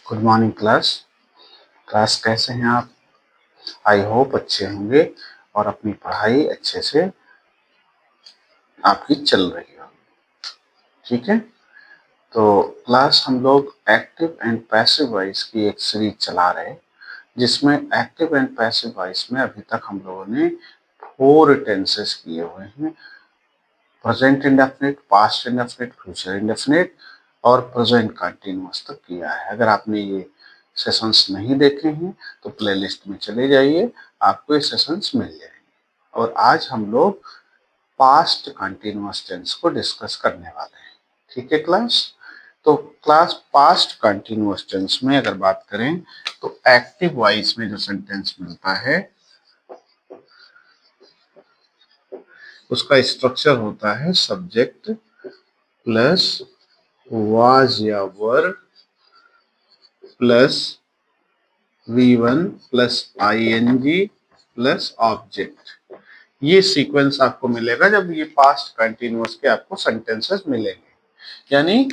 Good morning class. Class कैसे हैं आप? आई होप अच्छे होंगे और अपनी पढ़ाई अच्छे से आपकी चल रही हो। ठीक है, तो क्लास हम लोग एक्टिव एंड पैसिव वॉइस की एक सीरीज चला रहे हैं, जिसमें एक्टिव एंड पैसिव वॉइस में अभी तक हम लोगों ने 4 टेंसेस किए हुए हैं। Present indefinite, past indefinite, future indefinite और प्रेजेंट कंटिन्यूअस तक किया है। अगर आपने ये सेशंस नहीं देखे हैं तो प्लेलिस्ट में चले जाइए, आपको ये सेशंस मिल जाएंगे। और आज हम लोग पास्ट कंटिन्यूअस टेंस को डिस्कस करने वाले हैं। ठीक है क्लास? तो क्लास पास्ट कंटिन्यूअस टेंस में अगर बात करें तो एक्टिव वॉइस में जो सेंटेंस मिलता है उसका स्ट्रक्चर होता है सब्जेक्ट प्लस वाज या वर plus V1 plus ING plus object. ये सीक्वेंस आपको मिलेगा जब ये पास्ट कंटिन्यूअस के आपको सेंटेंसेस मिलेंगे, यानी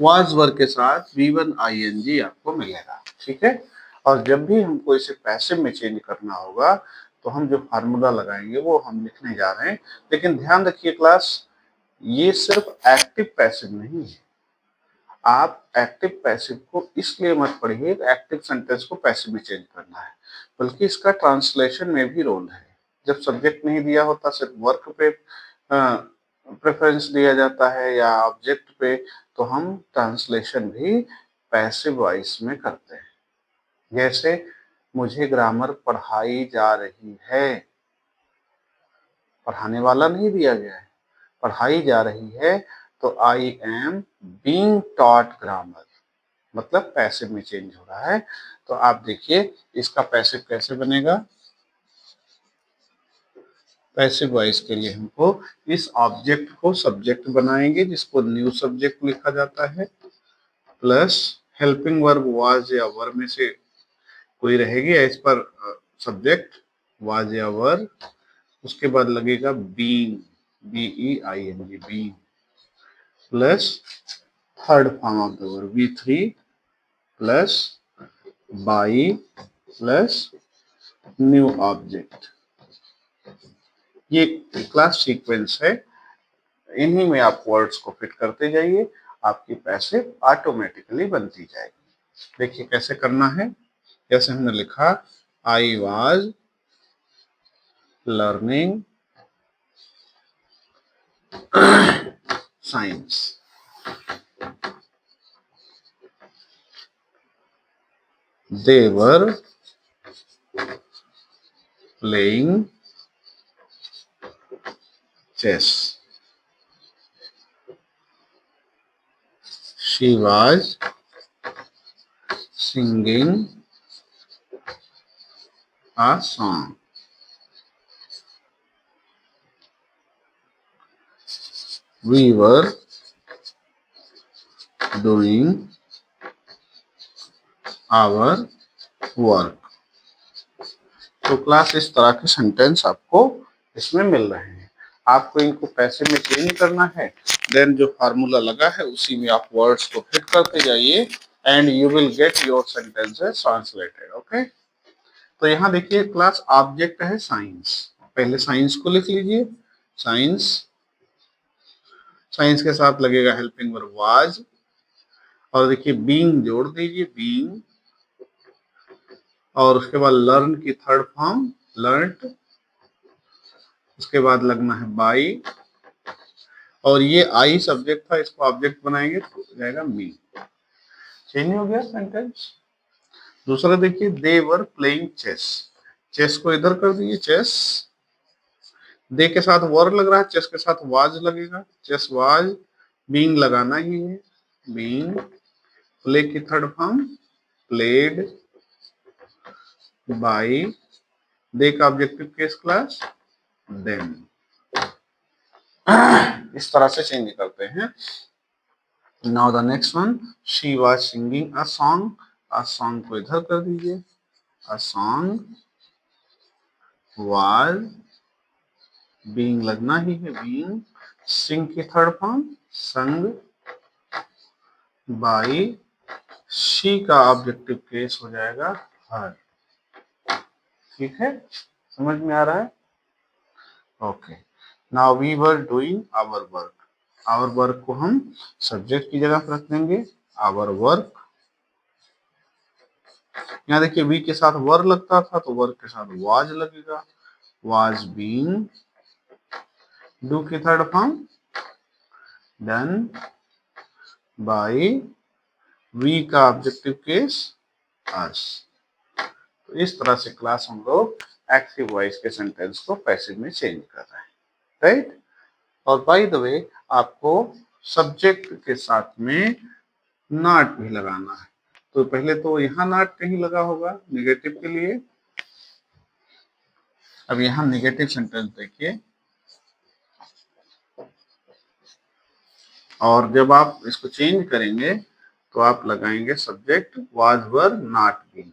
वाज वर के साथ V1 ING आपको मिलेगा। ठीक है, और जब भी हमको इसे पैसिव में चेंज करना होगा तो हम जो फार्मूला लगाएंगे वो हम लिखने जा रहे हैं। लेकिन ध्यान रखिए क्लास, ये सिर्फ एक्टिव पैसिव नहीं है। आप एक्टिव पैसिव को इसलिए मत पढ़िए एक्टिव सेंटेंस को पैसिव में चेंज करना है, बल्कि इसका ट्रांसलेशन में भी रोल है। जब सब्जेक्ट नहीं दिया होता, सिर्फ वर्क पे प्रेफरेंस दिया जाता है या ऑब्जेक्ट पे, तो हम ट्रांसलेशन भी पैसिव वॉइस में करते हैं। जैसे मुझे ग्रामर पढ़ाई जा रही है, पढ़ाने वाला नहीं दिया गया है, पढ़ाई जा रही है, तो I am being taught grammar, मतलब पैसिव में चेंज हो रहा है। तो आप देखिए इसका पैसिव कैसे बनेगा। पैसिव वॉइस के लिए हमको इस ऑब्जेक्ट को सब्जेक्ट बनाएंगे, जिसको न्यू सब्जेक्ट लिखा जाता है, प्लस हेल्पिंग वर्ब वाज या वर में से कोई रहेगी इस पर सब्जेक्ट वाज या वर, उसके बाद लगेगा being, BEING being, plus third form of the verb V3 plus by plus new object. ये क्लास सीक्वेंस है, इन्हीं में आप वर्ड्स को फिट करते जाइए, आपकी पैसिव ऑटोमेटिकली बनती जाएगी। देखिए कैसे करना है। जैसे हमने लिखा I was learning science, they were playing chess, she was singing a song, we were doing our work। तो क्लास इस तरह के सेंटेंस आपको इसमें मिल रहे हैं। आपको इनको पैसिव में चेंज करना है, देन जो फार्मूला लगा है उसी में आप वर्ड्स को फिट करते जाइए and you will get your sentences translated. Okay, तो यहाँ देखिए क्लास ऑब्जेक्ट है साइंस, पहले साइंस को लिख लीजिए। साइंस, साइंस के साथ लगेगा हेल्पिंग वर्ब वाज, और देखिए बीइंग जोड़ दीजिए, बीइंग, और उसके बाद लर्न की थर्ड फॉर्म लर्नड, उसके बाद लगना है बाई, और ये आई सब्जेक्ट था, इसको ऑब्जेक्ट बनाएंगे तो हो जाएगा मी। चेंज हो गया सेंटेंस। दूसरा देखिए दे वर प्लेइंग चेस, चेस को इधर कर दीजिए, चेस, दे के साथ वर लग रहा है, चेस के साथ वाज लगेगा, चेस वाज, बीइंग लगाना ही है, बीइंग, प्ले की थर्ड फॉर्म प्लेड, बाई, दे का ऑब्जेक्टिव केस क्लास देम। इस तरह से चेंज करते हैं। Now the next one, she was singing a song, a song को इधर कर दीजिए, अ सॉन्ग वाज, बीइंग लगना ही है, बीइंग, सिंग की थर्ड फॉर्म संग, बाई, शी का ऑब्जेक्टिव केस हो जाएगा हर। ठीक है, समझ में आ रहा है? Okay, now we were doing our work. Our work को हम सब्जेक्ट की जगह पर रख देंगे, आवर वर्क। यहाँ देखिए वी के साथ वर लगता था तो वर्क के साथ वाज लगेगा, वाज बीइंग। डू की third form done by, we का ऑब्जेक्टिव केस अस। तो इस तरह से क्लास हम लोग एक्टिव वॉइस के सेंटेंस को पैसिव में चेंज कर रहे हैं, राइट। और बाय द वे आपको सब्जेक्ट के साथ में नॉट भी लगाना है। तो पहले तो यहाँ नॉट कहीं लगा होगा निगेटिव के लिए। अब यहाँ निगेटिव सेंटेंस देखिए, और जब आप इसको चेंज करेंगे तो आप लगाएंगे subject was were not being.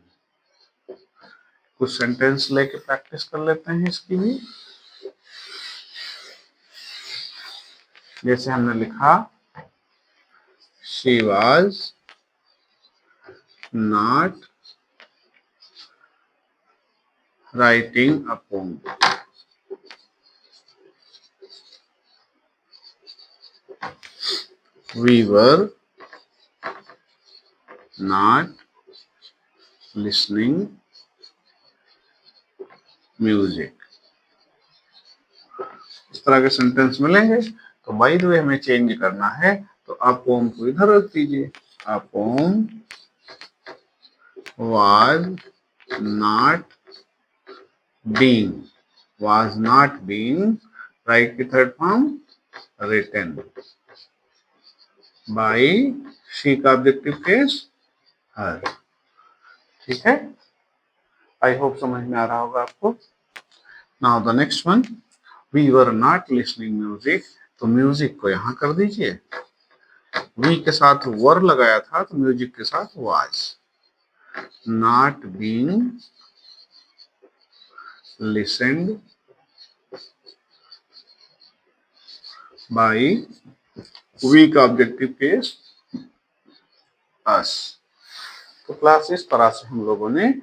कुछ सेंटेंस लेके प्रैक्टिस कर लेते हैं इसकी भी। जैसे हमने लिखा she was not writing a poem. We were not listening music. इस तरह के सेंटेंस मिलेंगे। तो बाय द वे हमें चेंज करना है, तो आप पोम को इधर रख दीजिए। A poem was not being, was not being, write की third form written by, she का ऑब्जेक्टिव केस हर। ठीक है, आई होप समझ में आ रहा होगा आपको। Now the next one, we were not listening music. तो म्यूजिक को यहां कर दीजिए, वी के साथ वर लगाया था तो म्यूजिक के साथ was. Not being listened by, we का ऑब्जेक्टिव केस अस। तो क्लास इस तरह से हम लोगों ने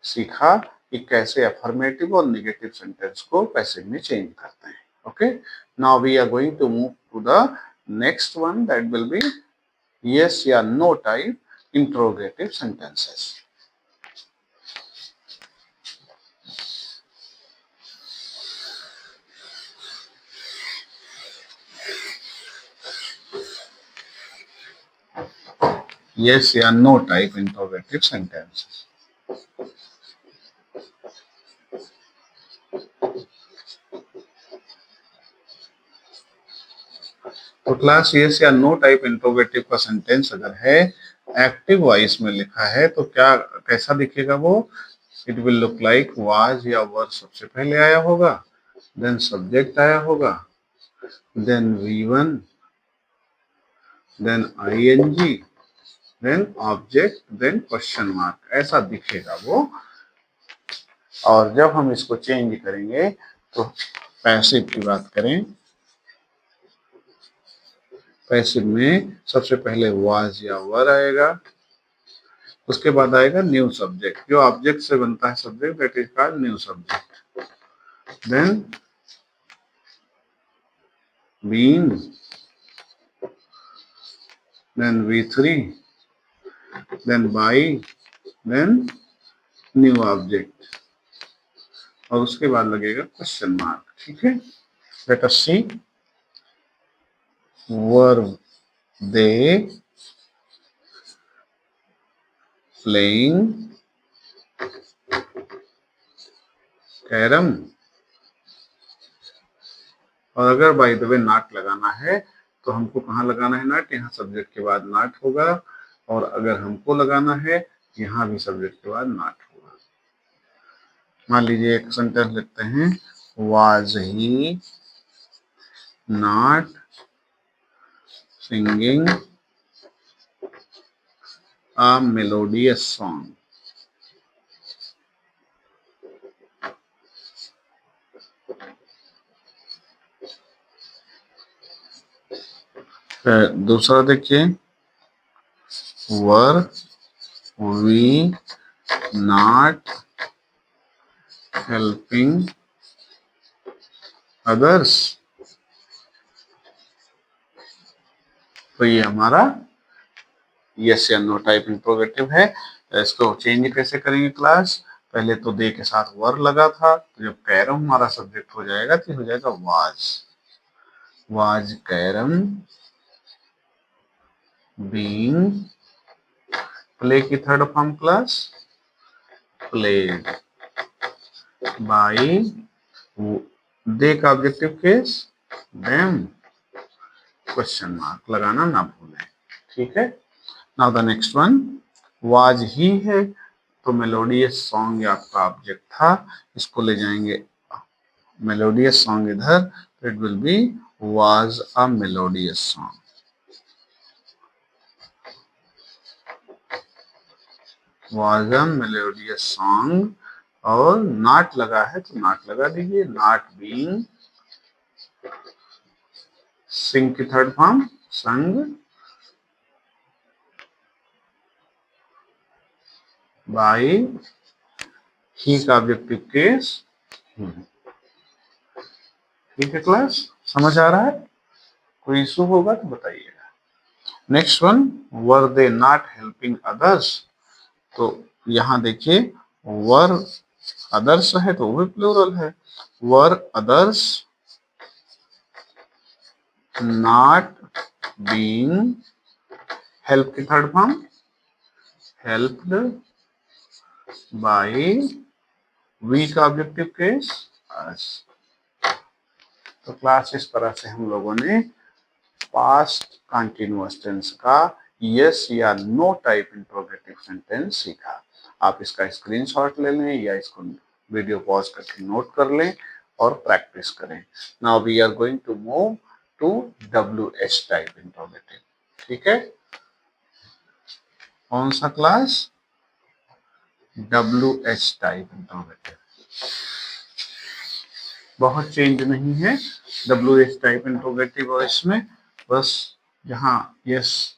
सीखा कि कैसे अफर्मेटिव और नेगेटिव सेंटेंस को पैसिव में चेंज करते हैं। Okay, now we are going to move to the next one, that will be yes या no type interrogative sentences. Yes या no type interrogative sentences. तो क्लास yes या no type interrogative का sentence अगर है active voice में लिखा है तो क्या कैसा दिखेगा वो? It will look like was या वर सबसे पहले आया होगा, देन सब्जेक्ट आया होगा, then V1, then ING, then object, then question mark, ऐसा दिखेगा वो। और जब हम इसको चेंज करेंगे तो पैसिव की बात करें, पैसिव में सबसे पहले वाज या वर आएगा, उसके बाद आएगा न्यू सब्जेक्ट। जो ऑब्जेक्ट से बनता है subject that is called new subject, then being, then V3, then by, then new object, और उसके बाद लगेगा क्वेश्चन मार्क। ठीक है, let us see, were they playing carrom. और अगर बाय द वे नॉट लगाना है तो हमको कहाँ लगाना है नॉट? यहाँ सब्जेक्ट के बाद नॉट होगा, और अगर हमको लगाना है यहाँ भी सब्जेक्ट के बाद नॉट होगा। मान लीजिए एक सेंटेंस लिखते हैं, was he not singing a melodious song. दूसरा देखिए, were we not helping others. तो ये हमारा यस या नो टाइप इंट्रोगेटिव है। इसको चेंज कैसे करेंगे क्लास? पहले तो दे के साथ वर लगा था, तो जब कैरम हमारा सब्जेक्ट हो जाएगा तो हो जाएगा वाज कैरम बीइंग, प्ले की third form class played by, they का objective case them, question mark लगाना ना भूलें। ठीक है, now the next one was he है, तो मेलोडियस सॉन्ग आपका ऑब्जेक्ट था, इसको ले जाएंगे मेलोडियस सॉन्ग इधर, तो it will be was a melodious song. Was a melodious song, और नॉट लगा है तो नॉट लगा दीजिए, नॉट बीइंग, सिंग की थर्ड फॉर्म संग बाय, ही का ऑब्जेक्टिव केस। ठीक है क्लास, समझ आ रहा है? कोई इशू होगा तो बताइएगा। Next one were they not helping others, तो यहां देखिए वर अदर्स है तो वो भी प्लूरल है, were others not being, help की third form helped by, we का ऑब्जेक्टिव केस अस। तो क्लास इस तरह से हम लोगों ने पास्ट कंटीन्यूअस टेंस का यस या नो टाइप इंट्रोगेटिव सेंटेंस सीखा। आप इसका स्क्रीनशॉट ले लें या इसको वीडियो पॉज करके नोट कर लें और प्रैक्टिस करें। Now we are going to move to WH type interrogative. ठीक है, कौन सा क्लास? WH type interrogative. बहुत चेंज नहीं है WH टाइप इंट्रोगेटिव, और इसमें बस जहां यस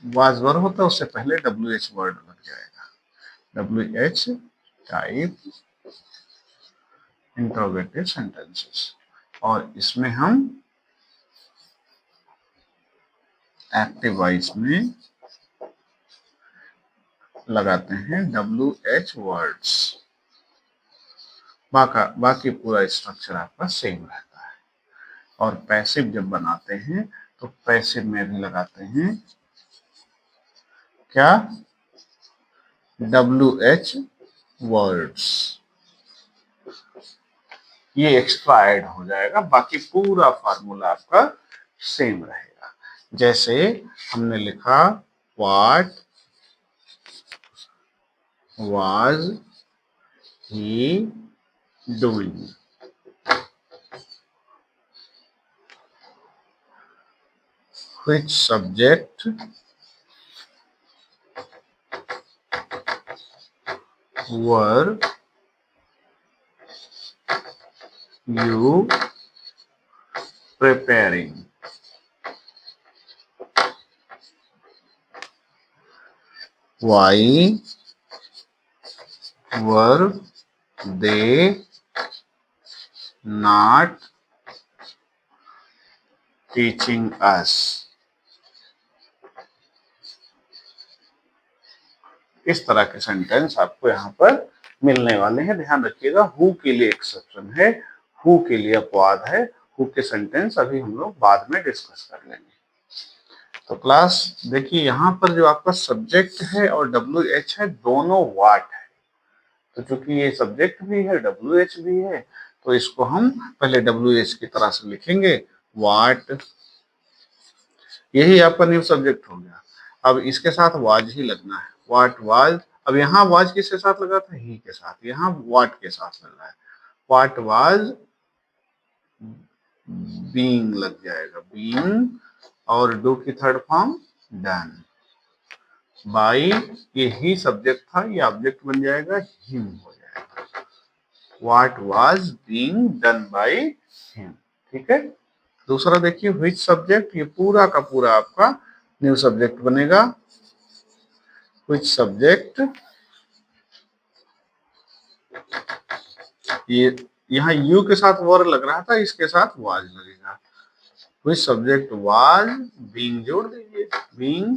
वाज वर होता है उससे पहले WH वर्ड लग जाएगा। WH टाइप इंट्रोगेटिव सेंटेंसेस, और इसमें हम एक्टिव वॉइस में लगाते हैं WH वर्ड्स। बाकी पूरा स्ट्रक्चर आपका सेम रहता है। और पैसिव जब बनाते हैं तो पैसिव में भी लगाते हैं क्या? WH words. ये एक्स्ट्रा ऐड हो जाएगा, बाकी पूरा फार्मूला आपका सेम रहेगा। जैसे हमने लिखा what was he doing, which subject were you preparing, why were they not teaching us? इस तरह के सेंटेंस आपको यहाँ पर मिलने वाले हैं। ध्यान रखिएगा, हु के लिए एक्सेप्शन है, हु के लिए अपवाद है। हु के सेंटेंस अभी हम लोग बाद में डिस्कस कर लेंगे। तो क्लास देखिए, यहाँ पर जो आपका सब्जेक्ट है और WH है, दोनों वाट है। तो चूंकि ये सब्जेक्ट भी है WH भी है, तो इसको हम पहले WH की तरह से लिखेंगे वाट, यही आपका न्यू सब्जेक्ट हो गया। अब इसके साथ वाज ही लगना है, वाट वाज। अब यहाँ वाज किसके साथ लगा था? ही के साथ, यहाँ वाट के साथ लगा है, वाट वाज बीइंग लग जाएगा, बीइंग, और डू की थर्ड फॉर्म डन बाय, ये ही सब्जेक्ट था, ये ऑब्जेक्ट बन जाएगा, हिम हो जाएगा, what was being done by him. ठीक है, दूसरा देखिए व्हिच सब्जेक्ट, ये पूरा का पूरा आपका न्यू सब्जेक्ट बनेगा, which subject, ये यहाँ यू के साथ वर लग रहा था, इसके साथ वाज लगेगा। which subject was being जोड़ दीजिए, being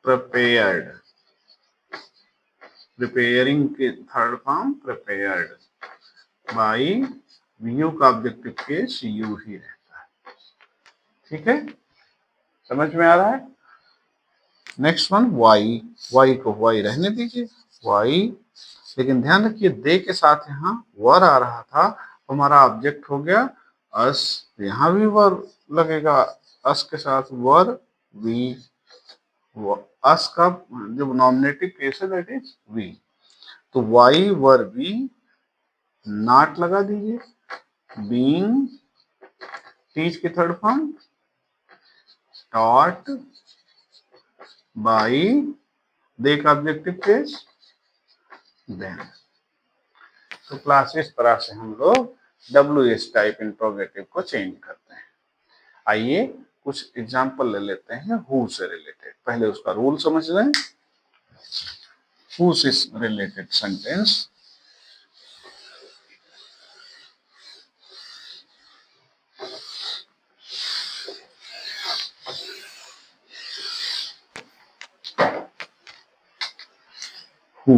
prepared, preparing के third form prepared by, you का ऑब्जेक्टिव केस यू ही रहता है। ठीक है, समझ में आ रहा है? नेक्स्ट वन वाई, वाई को वाई रहने दीजिए, वाई, लेकिन ध्यान रखिए दे के साथ यहाँ वर आ रहा था, हमारा ऑब्जेक्ट हो गया अस, यहाँ भी वर लगेगा, अस के साथ वर वी, अस का जो नॉमिनेटिव केस है दैट इज वी, तो वाई वर वी, नॉट लगा दीजिए, बीइंग, टीच की थर्ड फॉर्म, टॉट बाई, दे का ऑब्जेक्टिव केस देन। तो क्लास इस तरह से हम लोग WS टाइप इंट्रोगेटिव को चेंज करते हैं। आइए कुछ एग्जांपल ले लेते हैं हु से रिलेटेड। पहले उसका रूल समझ लें। हु से रिलेटेड सेंटेंस, हु,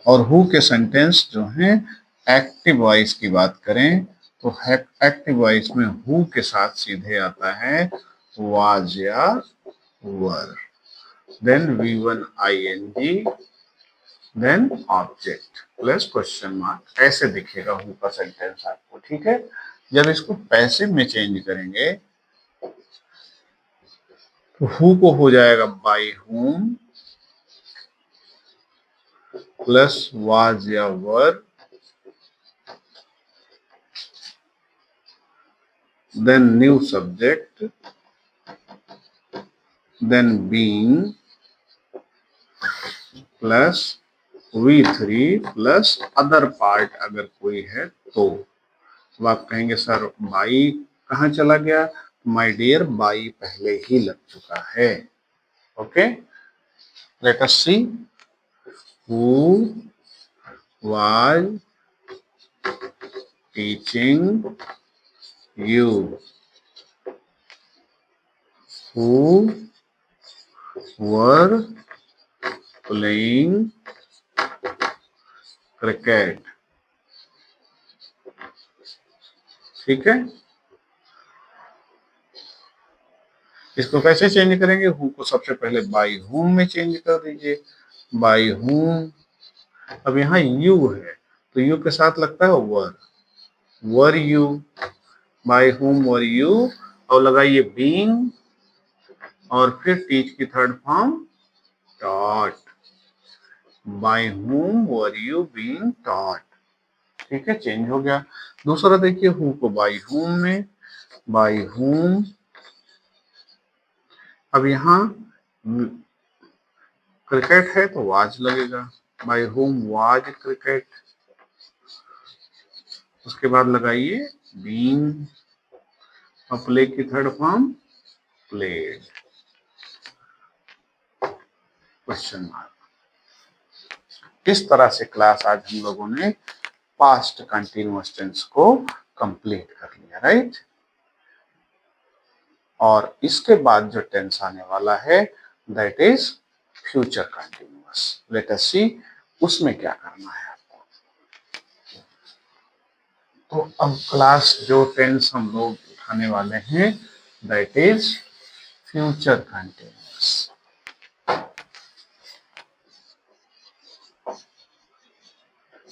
और हु के सेंटेंस जो हैं एक्टिव वॉइस की बात करें तो एक्टिव वॉइस में हु के साथ सीधे आता है वाज या were, then V1 ING, then object plus question mark, ऐसे दिखेगा हु का सेंटेंस आपको। ठीक है, जब इसको पैसिव में चेंज करेंगे तो हु को हो जाएगा बाय हुम प्लस वाज या वर, then new subject, then being plus V3 plus other part अगर कोई है तो आप कहेंगे सर बाई कहाँ चला गया? माय डियर बाई पहले ही लग चुका है। Okay, let us see, who was teaching you, who were playing cricket. ठीक है, इसको कैसे चेंज करेंगे? हु को सबसे पहले बाय हुम में चेंज कर दीजिए, बाय हुम। अब यहाँ यू है तो यू के साथ लगता है वर, were you, by whom were you, और लगाइए बीइंग और फिर टीच की third form taught, by whom were you being taught. ठीक है, चेंज हो गया। दूसरा देखिए, हु को बाय हुम में, बाय हुम, अब यहाँ क्रिकेट है तो वाज लगेगा, बाय हुम वाज क्रिकेट, उसके बाद लगाइए बीइंग और प्ले की third form played, question mark. इस तरह से क्लास आज हम लोगों ने पास्ट कंटिन्यूअस टेंस को कंप्लीट कर लिया, राइट। और इसके बाद जो टेंस आने वाला है that is future continuous. Let us see उसमें क्या करना है आपको। तो अब क्लास जो टेंस हम लोग उठाने वाले हैं that is future continuous.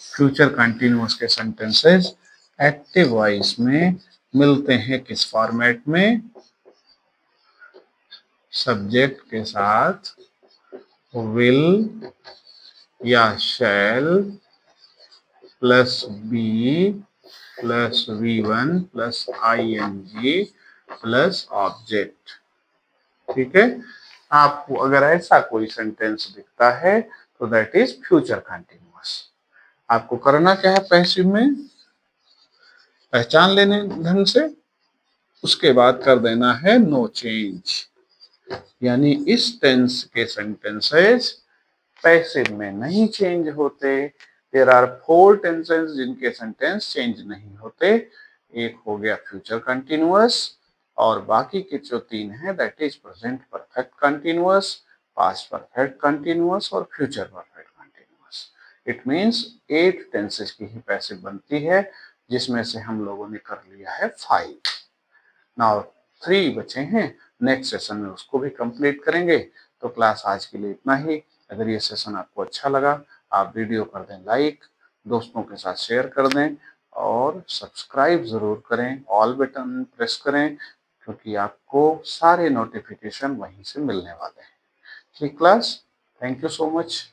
Future continuous के सेंटेंसेस एक्टिव वॉइस में मिलते हैं किस फॉर्मेट में? सब्जेक्ट के साथ विल या shall plus be plus V1 plus ING plus object. ठीक है, आपको अगर ऐसा कोई सेंटेंस दिखता है तो दैट इज फ्यूचर कंटिन्यूअस। आपको करना क्या है? पैसिव में पहचान लेने ढंग से, उसके बाद कर देना है नो चेंज। यानी इस टेंस के सेंटेंसेस पैसिव में नहीं चेंज होते। देयर आर 4 टेंसेस जिनके सेंटेंस चेंज नहीं होते। एक हो गया फ्यूचर कंटिन्यूअस और बाकी के जो 3 हैं that is present perfect continuous, past perfect continuous और future perfect continuous. It means 8 tenses की ही पैसिव बनती है, जिसमें से हम लोगों ने कर लिया है 5। नाउ 3 बचे हैं, नेक्स्ट सेशन में उसको भी कंप्लीट करेंगे। तो क्लास आज के लिए इतना ही। अगर ये सेशन आपको अच्छा लगा, आप वीडियो कर दें लाइक, दोस्तों के साथ शेयर कर दें और सब्सक्राइब ज़रूर करें, ऑल बटन प्रेस करें, क्योंकि आपको सारे नोटिफिकेशन वहीं से मिलने वाले हैं। ठीक class, thank you so much.